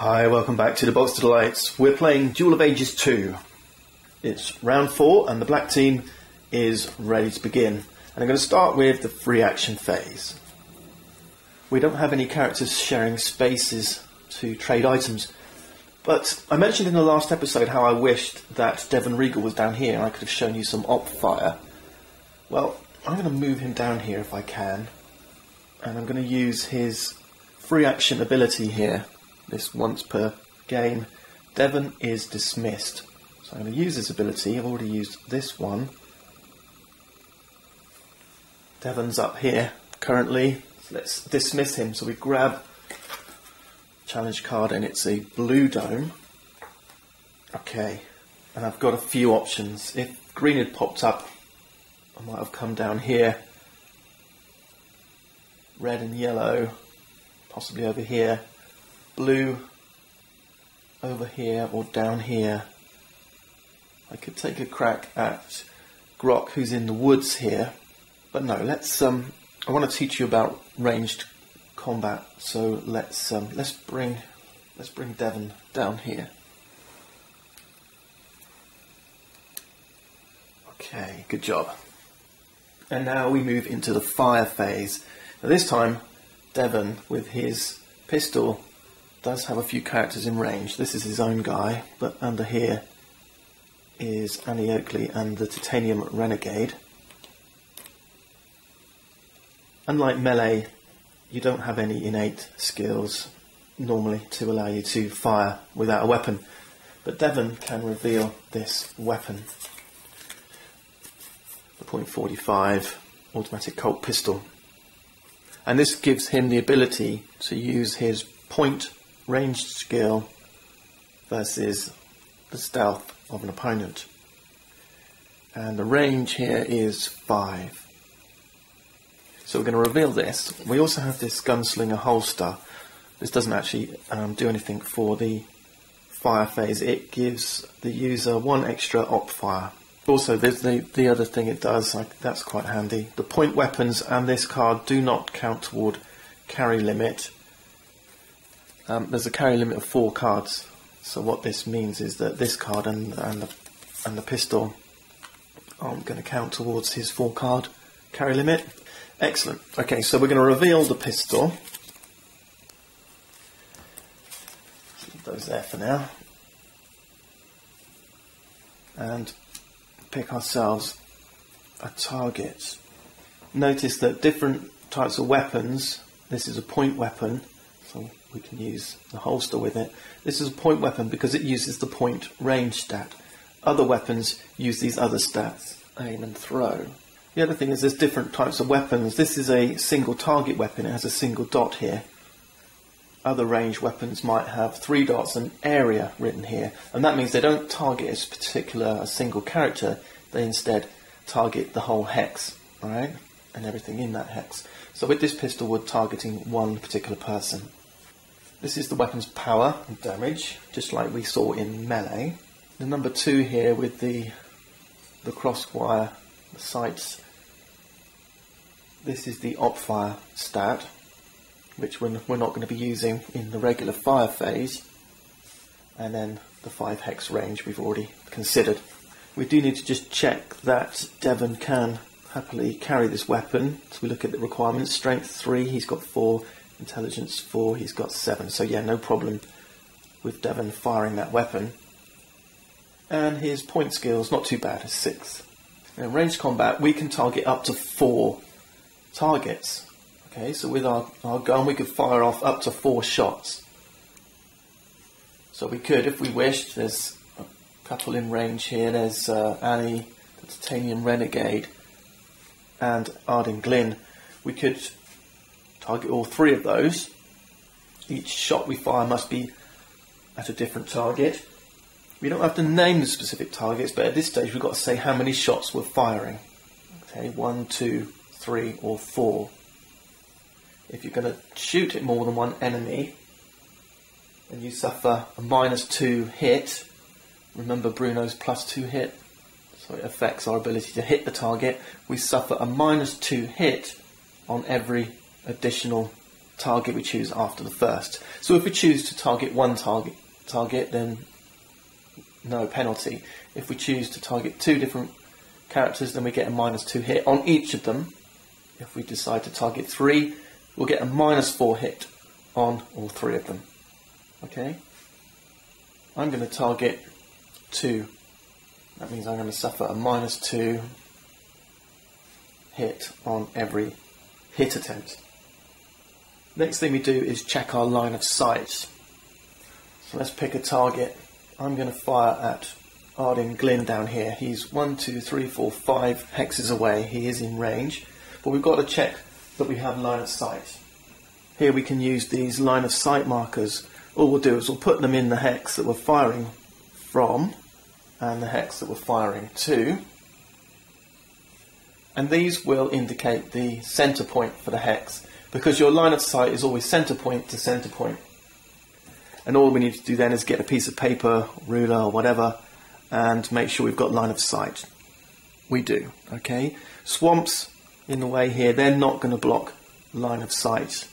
Hi, welcome back to the Bolts to the Lights. We're playing Duel of Ages 2. It's round 4 and the black team is ready to begin. And I'm going to start with the free action phase. We don't have any characters sharing spaces to trade items, but I mentioned in the last episode how I wished that Devon Regal was down here and I could have shown you some op fire. Well, I'm going to move him down here if I can, and I'm going to use his free action ability here. This once per game. Devon is dismissed. So I'm going to use this ability. I've already used this one. Devon's up here currently. So let's dismiss him. So we grab challenge card and it's a blue dome. Okay. And I've got a few options. If green had popped up, I might have come down here. Red and yellow, possibly over here. Blue over here or down here. I could take a crack at Grok, who's in the woods here, but no. Let's. I want to teach you about ranged combat, so let's bring Devon down here. Okay, good job. And now we move into the fire phase. Now this time, Devon with his pistol does have a few characters in range. This is his own guy, but under here is Annie Oakley and the Titanium Renegade. Unlike melee, you don't have any innate skills normally to allow you to fire without a weapon, but Devon can reveal this weapon. The .45 automatic Colt pistol. And this gives him the ability to use his point ranged skill versus the stealth of an opponent. And the range here is 5. So we're going to reveal this. We also have this Gunslinger Holster. This doesn't actually do anything for the fire phase. It gives the user 1 extra op fire. Also, there's the other thing it does, that's quite handy. The point weapons and this card do not count toward carry limit. There's a carry limit of 4 cards, so what this means is that this card and the pistol aren't going to count towards his 4 card carry limit. Excellent. Okay, so we're going to reveal the pistol. Leave those there for now. And pick ourselves a target. Notice that different types of weapons, this is a point weapon, so we can use the holster with it. This is a point weapon because it uses the point range stat. Other weapons use these other stats, aim and throw. The other thing is there's different types of weapons. This is a single target weapon, it has a single dot here. Other range weapons might have 3 dots and area written here, and that means they don't target a single character, they instead target the whole hex, alright, and everything in that hex. So with this pistol we're targeting one particular person. This is the weapon's power and damage, just like we saw in melee. The number 2 here with the cross wire, the sights, this is the op fire stat, which we're not going to be using in the regular fire phase, and then the 5 hex range we've already considered. We do need to just check that Devon can happily carry this weapon. So we look at the requirements: strength 3, he's got 4, intelligence 4, he's got 7, so yeah, no problem with Devon firing that weapon. And his point skills, not too bad, is 6. Now, in ranged combat we can target up to 4 targets. Okay, so with our gun we could fire off up to 4 shots. So we could, if we wished, there's a couple in range here. There's Annie, the Titanium Renegade, and Ardin Glynn. We could target all 3 of those. Each shot we fire must be at a different target. We don't have to name the specific targets, but at this stage we've got to say how many shots we're firing. Okay, 1, 2, 3 or 4. If you're going to shoot at more than one enemy and you suffer a -2 hit, remember Bruno's +2 hit, so it affects our ability to hit the target. We suffer a -2 hit on every additional target we choose after the first. So if we choose to target one target, then no penalty. If we choose to target two different characters, then we get a -2 hit on each of them. If we decide to target 3, we'll get a -4 hit on all 3 of them. Okay? I'm going to target 2. That means I'm going to suffer a -2 hit on every hit attempt. Next thing we do is check our line of sight. So let's pick a target. I'm going to fire at Ardin Glynn down here. He's 1, 2, 3, 4, 5 hexes away. He is in range, but we've got to check that we have line of sight. Here we can use these line of sight markers. All we'll do is we'll put them in the hex that we're firing from and the hex that we're firing to, and these will indicate the center point for the hex, because your line of sight is always center point to center point. And all we need to do then is get a piece of paper, ruler or whatever, and make sure we've got line of sight. We do, okay? Swamps in the way here, they're not going to block line of sight.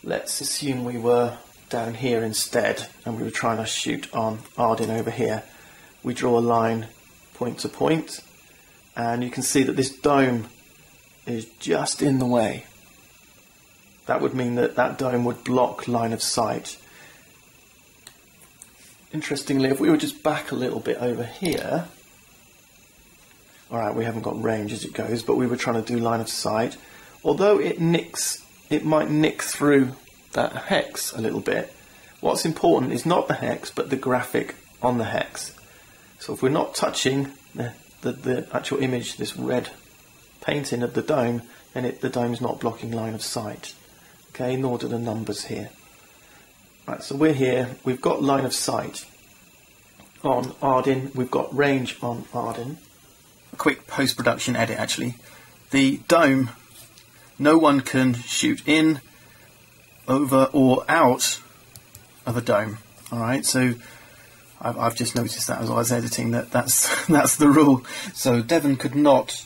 Let's assume we were down here instead and we were trying to shoot on Ardin over here. We draw a line point to point, and you can see that this dome is just in the way. That would mean that that dome would block line of sight. Interestingly, if we were just back a little bit over here, alright, we haven't got range as it goes, but we were trying to do line of sight. Although it might nick through that hex a little bit, what's important is not the hex, but the graphic on the hex. So if we're not touching the actual image, this red painting of the dome, then the dome's not blocking line of sight. Okay, nor do the numbers here. Right, so we're here, we've got line of sight on Ardin, we've got range on Ardin. A quick post-production edit actually. The dome, no one can shoot in, over or out of a dome. Alright, so I've just noticed that as I was editing that's the rule. So Devon could not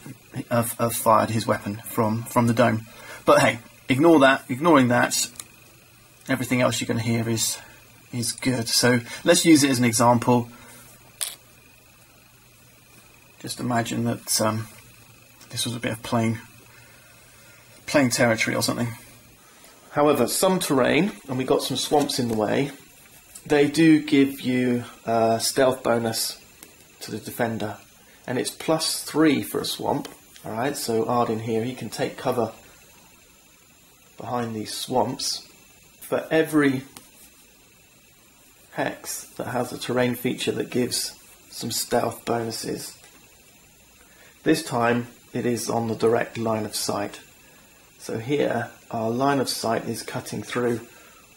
have fired his weapon from the dome. But hey, ignore that. Ignoring that, everything else you're going to hear is good. So let's use it as an example. Just imagine that this was a bit of playing territory or something. However, some terrain, and we got some swamps in the way, they do give you a stealth bonus to the defender, and it's +3 for a swamp. Alright, so Ardin here, he can take cover behind these swamps. For every hex that has a terrain feature that gives some stealth bonuses, this time it is on the direct line of sight. So here our line of sight is cutting through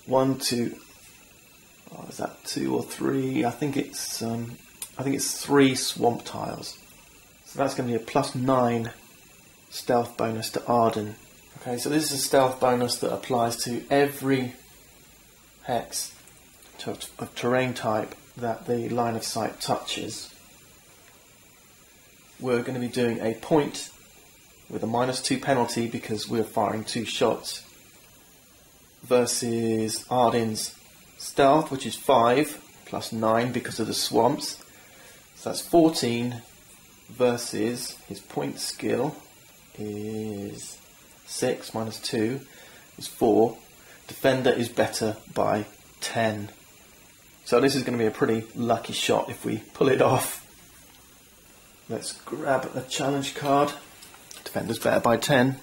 1, 2, oh, is that 2 or 3? I think it's 3 swamp tiles. So that's going to be a +9 stealth bonus to Ardin. Okay, so this is a stealth bonus that applies to every hex of terrain type that the line of sight touches. We're going to be doing a point with a -2 penalty because we're firing 2 shots, versus Ardin's stealth, which is 5 +9 because of the swamps. So that's 14, versus his point skill is 6 -2 is 4. Defender is better by 10. So this is going to be a pretty lucky shot if we pull it off. Let's grab a challenge card. Defender's better by 10.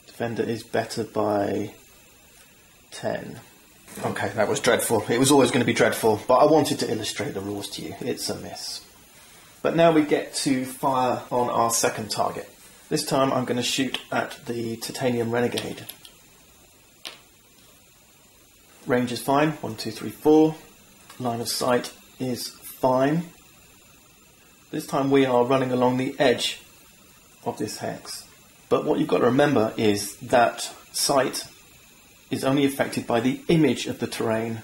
Defender is better by 10. Okay, that was dreadful. It was always going to be dreadful, but I wanted to illustrate the rules to you. It's a miss. But now we get to fire on our second target. This time I'm going to shoot at the Titanium Renegade. Range is fine, 1, 2, 3, 4. Line of sight is fine. This time we are running along the edge of this hex. But what you've got to remember is that sight is only affected by the image of the terrain,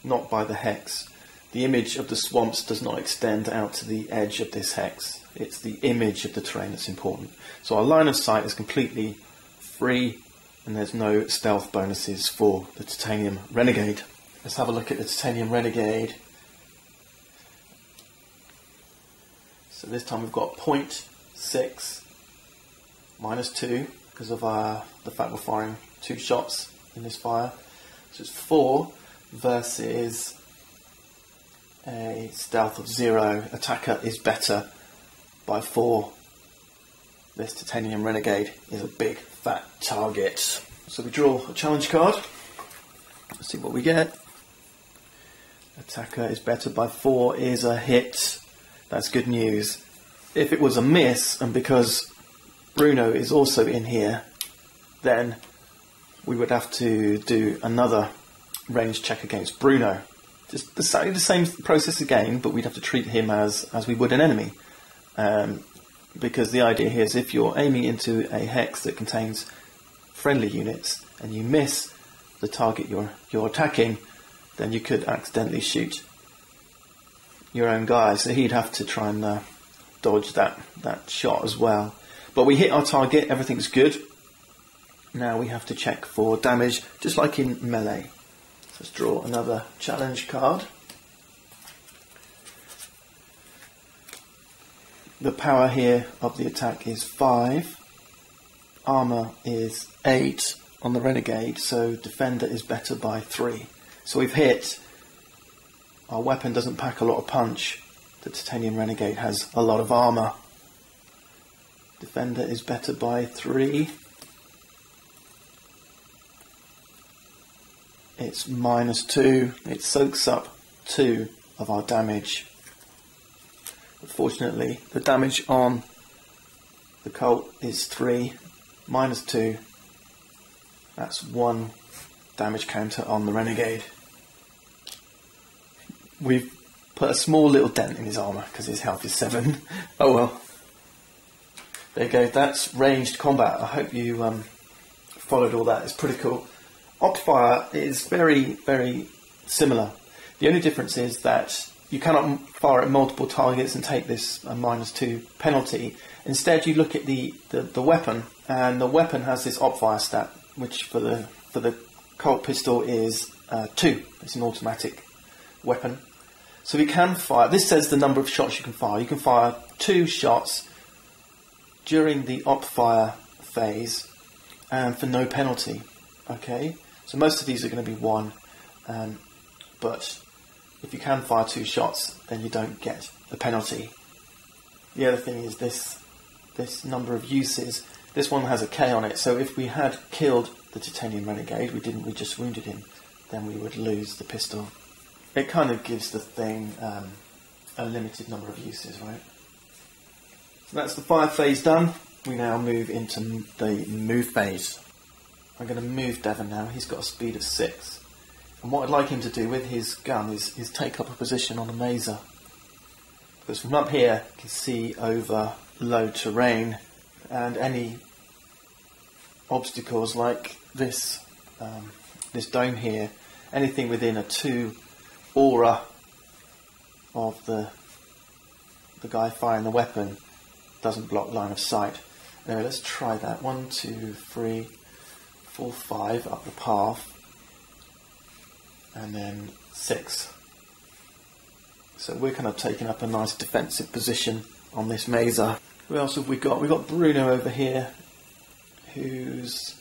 not by the hex. The image of the swamps does not extend out to the edge of this hex. It's the image of the terrain that's important. So our line of sight is completely free and there's no stealth bonuses for the Titanium Renegade. Let's have a look at the Titanium Renegade. So this time we've got 0.6 minus 2 because of the fact we're firing 2 shots in this fire. So it's 4 versus a stealth of 0. Attacker is better by 4. This Titanium Renegade is a big fat target. So we draw a challenge card. Let's see what we get. Attacker is better by 4 is a hit. That's good news. If it was a miss, and because Bruno is also in here, then we would have to do another range check against Bruno. Just the same process again, but we'd have to treat him as we would an enemy. Because the idea here is if you're aiming into a hex that contains friendly units and you miss the target you're attacking, then you could accidentally shoot your own guy. So he'd have to try and dodge that shot as well. But we hit our target, everything's good. Now we have to check for damage, just like in melee. So let's draw another challenge card. The power here of the attack is 5. Armour is 8 on the Renegade, so Defender is better by 3. So we've hit. Our weapon doesn't pack a lot of punch. The Titanium Renegade has a lot of armour. Defender is better by 3. It's minus 2. It soaks up 2 of our damage. Unfortunately, the damage on the Colt is 3, minus 2. That's 1 damage counter on the Renegade. We've put a small little dent in his armour because his health is 7. Oh well. There you go, that's ranged combat. I hope you followed all that. It's pretty cool. Opfire is very, very similar. The only difference is that you cannot fire at multiple targets and take this minus 2 penalty. Instead, you look at the weapon, and the weapon has this opfire stat, which for the Colt pistol is 2. It's an automatic weapon. So we can fire. This says the number of shots you can fire. You can fire 2 shots during the opfire phase, and for no penalty. Okay, so most of these are going to be 1, but if you can fire 2 shots, then you don't get the penalty. The other thing is this number of uses. This one has a K on it, so if we had killed the Titanium Renegade, we just wounded him, then we would lose the pistol. It kind of gives the thing a limited number of uses, right? So that's the fire phase done. We now move into the move phase. I'm going to move Devon now. He's got a speed of 6. And what I'd like him to do with his gun is take up a position on a mazer. Because from up here, you can see over low terrain and any obstacles like this dome here, anything within a 2 aura of the guy firing the weapon doesn't block line of sight. Anyway, let's try that. 1, 2, 3, 4, 5 up the path. And then 6. So we're kind of taking up a nice defensive position on this mazer. Who else have we got? We've got Bruno over here, who's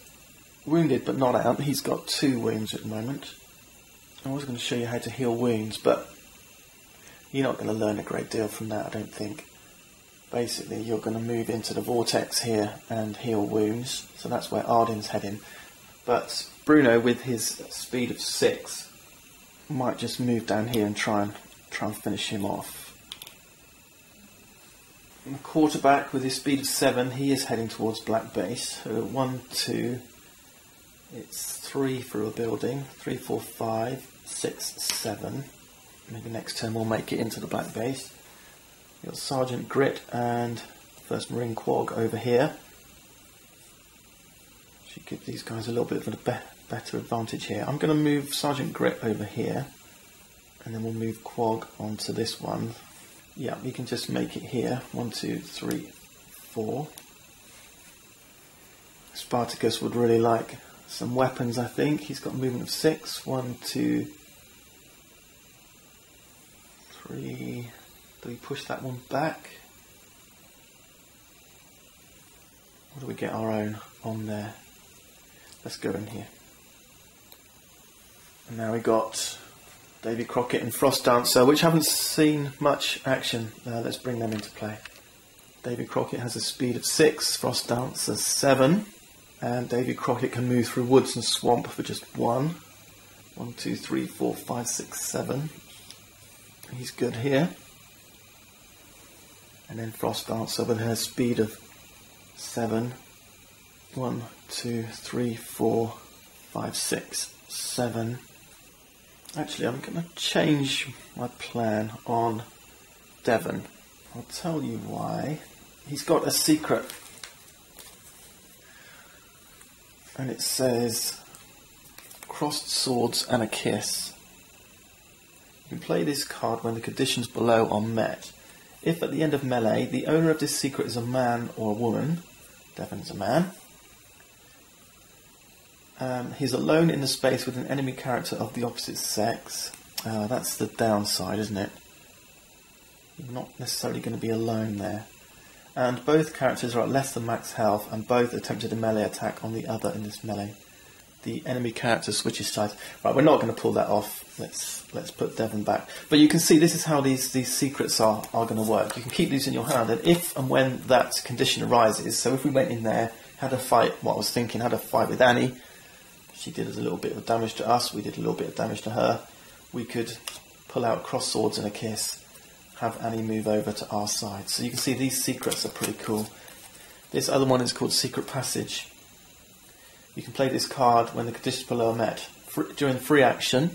wounded but not out. He's got 2 wounds at the moment. I was going to show you how to heal wounds, but you're not going to learn a great deal from that, I don't think. Basically, you're going to move into the vortex here and heal wounds. So that's where Arden's heading. But Bruno, with his speed of 6, might just move down here and try and finish him off. And the quarterback, with his speed of 7, he is heading towards Black Base. So 1, 2, it's 3 through a building. 3, 4, 5, 6, 7. Maybe next turn we'll make it into the Black Base. You've got Sergeant Grit and 1st Marine Quag over here. Should give these guys a little bit of a better advantage here. I'm going to move Sergeant Grit over here, and then we'll move Quag onto this one. Yeah, we can just make it here. 1, 2, 3, 4. Spartacus would really like some weapons, I think. He's got a movement of 6. 1, 2, 3. Do we push that one back? Or do we get our own on there? Let's go in here. And now we got Davy Crockett and Frost Dancer, which haven't seen much action. Let's bring them into play. Davy Crockett has a speed of 6, Frost Dancer 7, and Davy Crockett can move through woods and swamp for just 1. 1, 2, 3, 4, 5, 6, 7. He's good here. And then Frost Dancer with her speed of 7. 1, 2, 3, 4, 5, 6, 7. Actually, I'm going to change my plan on Devon. I'll tell you why. He's got a secret. And it says, crossed swords and a kiss. You can play this card when the conditions below are met. If at the end of melee, the owner of this secret is a man or a woman, Devon's a man, he's alone in the space with an enemy character of the opposite sex. That's the downside, isn't it? You're not necessarily going to be alone there. And both characters are at less than max health, and both attempted a melee attack on the other in this melee. The enemy character switches sides. Right, we're not going to pull that off. Let's put Devon back. But you can see this is how these secrets are going to work. You can keep these in your hand, and if and when that condition arises, so if we went in there, had a fight, what I was thinking, had a fight with Annie, she did a little bit of damage to us, we did a little bit of damage to her, we could pull out cross swords and a kiss, have Annie move over to our side. So you can see these secrets are pretty cool. This other one is called Secret Passage. You can play this card when the conditions below are met. During free action,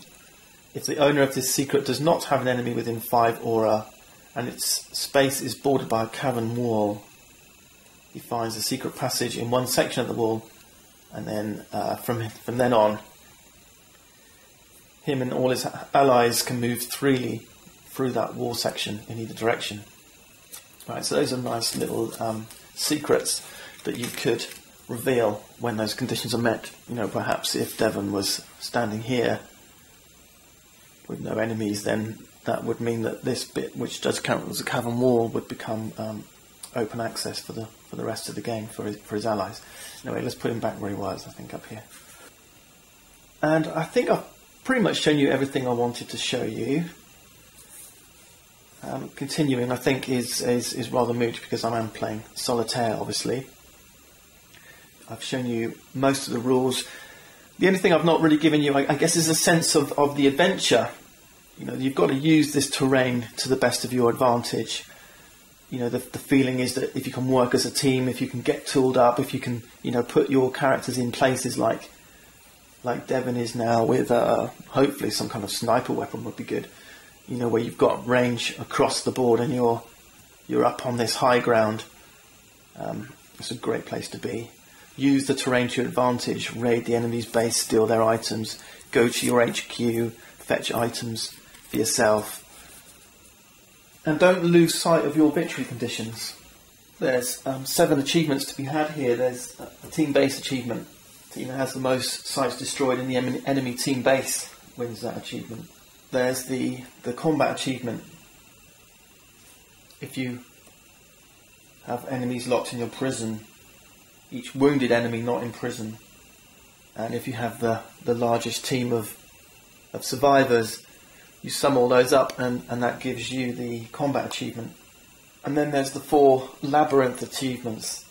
if the owner of this secret does not have an enemy within 5 aura, and its space is bordered by a cavern wall, he finds a secret passage in one section of the wall, and then from then on, him and all his allies can move freely through that wall section in either direction. Right, so those are nice little secrets that you could reveal when those conditions are met. You know, perhaps if Devon was standing here with no enemies, then that would mean that this bit, which does count as a cavern wall, would become open access for the rest of the game for his allies. Anyway, let's put him back where he was, I think, up here. And I think I've pretty much shown you everything I wanted to show you. Continuing, I think, is rather moot because I am playing solitaire, obviously. I've shown you most of the rules. The only thing I've not really given you, I guess, is a sense of the adventure. You know, you've got to use this terrain to the best of your advantage. You know, the feeling is that if you can work as a team, if you can get tooled up, if you can, you know, put your characters in places like Devon is now with hopefully some kind of sniper weapon would be good. You know, where you've got range across the board and you're up on this high ground. It's a great place to be. Use the terrain to your advantage. Raid the enemy's base, steal their items. Go to your HQ, fetch items for yourself. And don't lose sight of your victory conditions. There's 7 achievements to be had here. There's a team base achievement. The team that has the most sites destroyed in the enemy team base wins that achievement. There's the combat achievement. If you have enemies locked in your prison, each wounded enemy not in prison, and if you have the largest team of survivors, you sum all those up and that gives you the combat achievement. And then there's the 4 labyrinth achievements.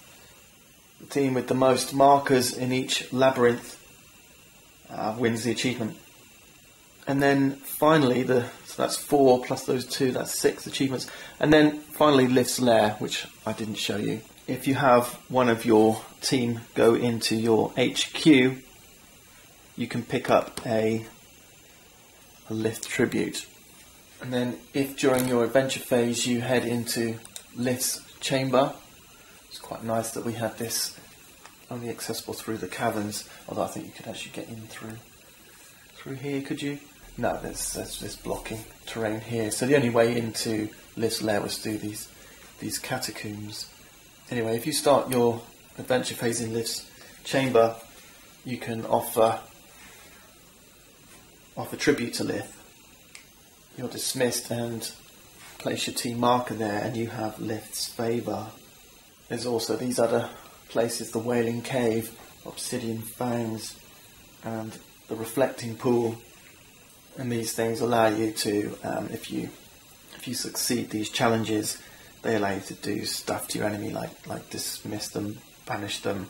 The team with the most markers in each labyrinth wins the achievement. And then finally, so that's 4 plus those 2, that's 6 achievements. And then finally, Lift's Lair, which I didn't show you. If you have one of your team go into your HQ, you can pick up a Lift tribute. And then if during your adventure phase you head into Lift's chamber, it's quite nice that we have this only accessible through the caverns, although I think you could actually get in through here, could you? No, there's this blocking terrain here. So the only way into Lift's Lair was through these catacombs. Anyway, if you start your adventure phase in Lift's chamber, you can offer tribute to Lith. You're dismissed and place your team marker there, and you have Lith's favour. There's also these other places, the Wailing Cave, Obsidian Fangs, and the Reflecting Pool. And these things allow you to, if you succeed these challenges, they allow you to do stuff to your enemy, like dismiss them, banish them,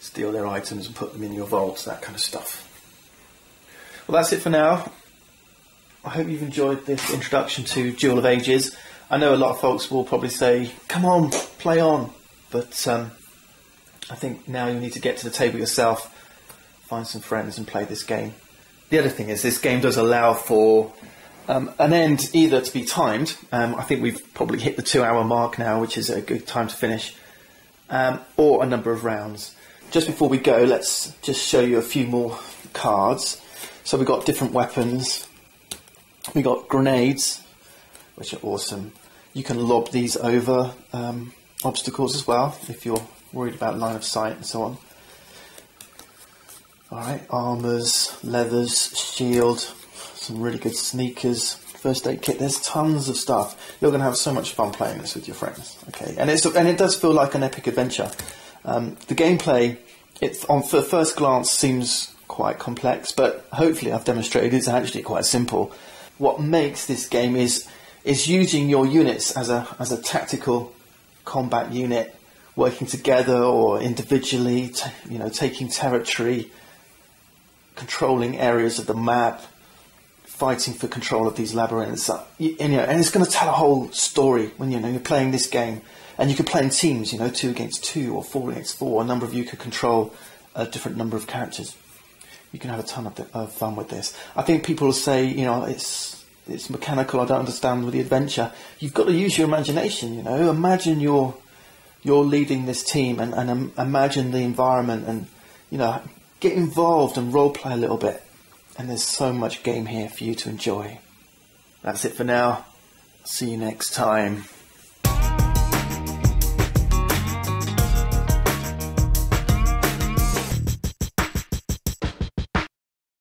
steal their items and put them in your vaults, that kind of stuff. Well, that's it for now. I hope you've enjoyed this introduction to Duel of Ages. I know a lot of folks will probably say, come on, play on. But I think now you need to get to the table yourself, find some friends and play this game. The other thing is this game does allow for an end either to be timed. I think we've probably hit the 2-hour mark now, which is a good time to finish, or a number of rounds. Just before we go, let's just show you a few more cards. So we've got different weapons. We've got grenades, which are awesome. You can lob these over obstacles as well, if you're worried about line of sight and so on. Alright, armours, leathers, shield, some really good sneakers, first aid kit. There's tons of stuff. You're going to have so much fun playing this with your friends. Okay, and it does feel like an epic adventure. The gameplay, for first glance, seems quite complex, but hopefully I've demonstrated it's actually quite simple. What makes this game is using your units as a tactical combat unit, working together or individually, taking territory, controlling areas of the map, fighting for control of these labyrinths. And it's going to tell a whole story when you're playing this game. And you can play in teams, 2 against 2 or 4 against 4. A number of you could control a different number of characters. You can have a ton of fun with this. I think people will say, it's mechanical, I don't understand with the adventure. You've got to use your imagination, Imagine you're leading this team and imagine the environment and, get involved and role play a little bit. And there's so much game here for you to enjoy. That's it for now. See you next time.